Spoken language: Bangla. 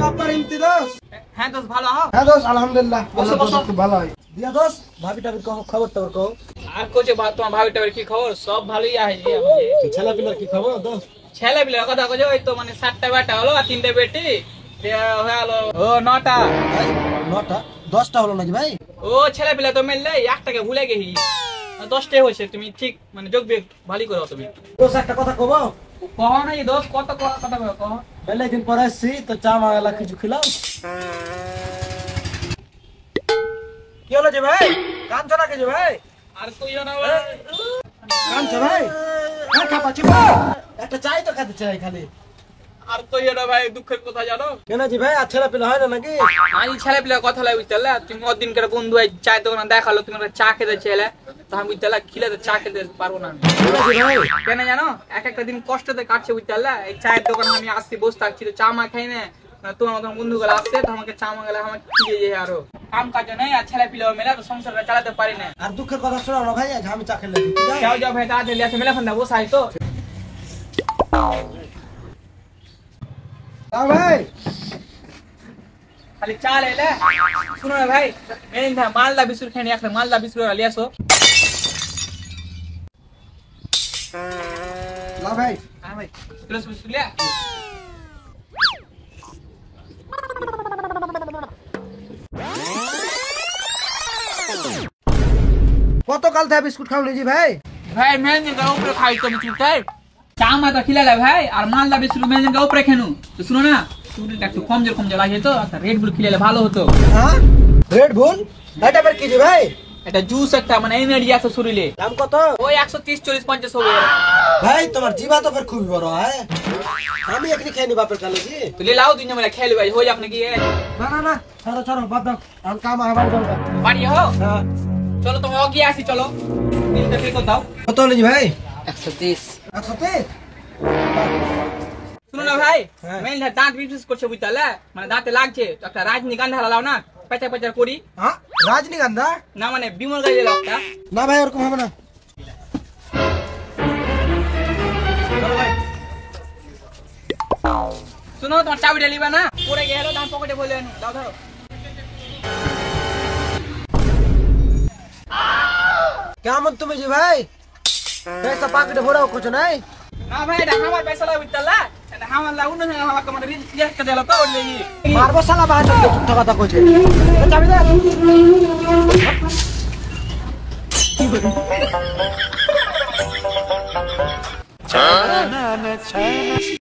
আপনার ইমতিদাস? হ্যাঁ দোস্ত ভালো আছো? হ্যাঁ দোস্ত আলহামদুলিল্লাহ বসো, বসো। খুব ভালো হয়। দিয়া দোস্ত ভাবি টাবির খবর টবর কও। আর কোচে তোমার ভাবি টাবির কি খবর? সব ভালোই আছে। ছেলে পিলার কি খবর দোস্ত? ছেলে পিলে কথা কইছো ওই তো মানে 7টা বেটা হলো আর 3টে বেটি হয়ে গেল ও 9টা। ভাই 9টা 10টা হলো নাকি ভাই? ও ছেলে পিলে তো মেললে একটাকে ভুলে গেছি। 10টাই হয়েছে। তুমি ঠিক মানে যোগ বিয়োগ ভালোই করো তুমি। দোস্ত একটা কথা কব? কহ নাই দোস্ত কত কথা কহ। বেলা দিন পরে আসছি তো চা মাগালা কিছু খিলাও। কি হলো যে ভাই? কাঁদছো নাকি যে ভাই? আর কইও না ভাই। কাঁদছো ভাই? হ্যাঁ খাপাচ্ছি। একটা চাই তো খেতে চাই খালি। আর কইও না ভাই, দুঃখের কথা জানো? কেন জি ভাই? আর ছেলে পিলা হয় না নাকি? আমি ছেলে পিলে কথা লাই বুঝতে তুমি ওদিনকার বন্ধু চায়ের দোকানে দেখালো তুমি একটা চা খেতে ছেলে, তো আমি বুঝতে খিলে চা খেতে পারবো না। কেন জানো? এক একটা দিন কষ্টতে কাটছে বুঝতে এই চায়ের দোকানে আমি আসছি বসে থাকছি তো চা মা খাই না, তোমার মতন বন্ধু গুলো আসছে তো আমাকে চা মা গেলে আমার খিদে যায় আরো কাম কাজ নেই আর ছেলে পিলে মেলা তো সংসারটা চালাতে পারি না। আর দুঃখের কথা শোনাও না ভাই, আজ আমি চা খেলে যাও যাও ভাই তাড়াতাড়ি আসে মেলা ফোন বসাই তো ভাই। খালি চা এলে শুনো না ভাই, মালদা বিস্কুট খেয়ে নিয়ে মালদা বিস্কুট নিয়ে আসো। ভাই হ্যাঁ ভাই বিস্কুট লিয়া। কত কাল থেকে বিস্কুট খাও নিজি ভাই? ভাই মেনজিন का ऊपर खाई तो बिस्कुट है চা মা তো খিলালে ভাই আর মালদা বিস্কুট মেনজিন का ऊपर খেনু তো শুনো না শরীরটা একটু কমজোর লাগে তো একটা রেড বুল খিলালে ভালো হতো। হ্যাঁ রেড বুল এটা বের কি জি ভাই? এটা জুস একটা মানে এনার্জি আছে শরীরে। দাম কত? ওই 130 40 50 হবে ভাই। তোমার জিবা তো ফের খুবই বড় হয়। আমি এখনি খেয়ে নি বাপের কালে জি। তো ले लाओ দুই মেলা খেলে ভাই হয়ে যাক নাকি। না না না ছাড়ো ছাড়ো বাদ দাও, আমি কাম আবার যাবো। বাড়ি হো হ্যাঁ চলো তুমি ওগিয়ে আসি চলো দিনটা ফেরত দাও। কত হলো জি ভাই? 130। 130? শুনো না ভাই হ্যাঁ। মেন দাঁত বিশেষ করছে বুঝতে মানে দাঁতে লাগছে তো একটা রাজনীগন্ধা লাও না পেঁচা পেঁচা করি। হ্যাঁ রাজনীগন্ধা? না মানে বিমল গাড়ি লাও একটা। না ভাই ওরকম হবে না। চলো ভাই। শুনো তোমার চাবিটা লিবা না পরে গেলো দাম পকেটে বললেন দাও ধরো। কেমন তুমি জি ভাই? পয়সা পাকেটে ভরাও কিছু নাই? না ভাই এটা আমার পয়সা লাগে বুঝলা, এটা আমার লাগে অন্য জায়গায় আমাকে মানে রিস্ক দিলা তো ওর লাগি মারবো শালা বাহাদুর মিথ্যা কথা কইছে। চাবি দে।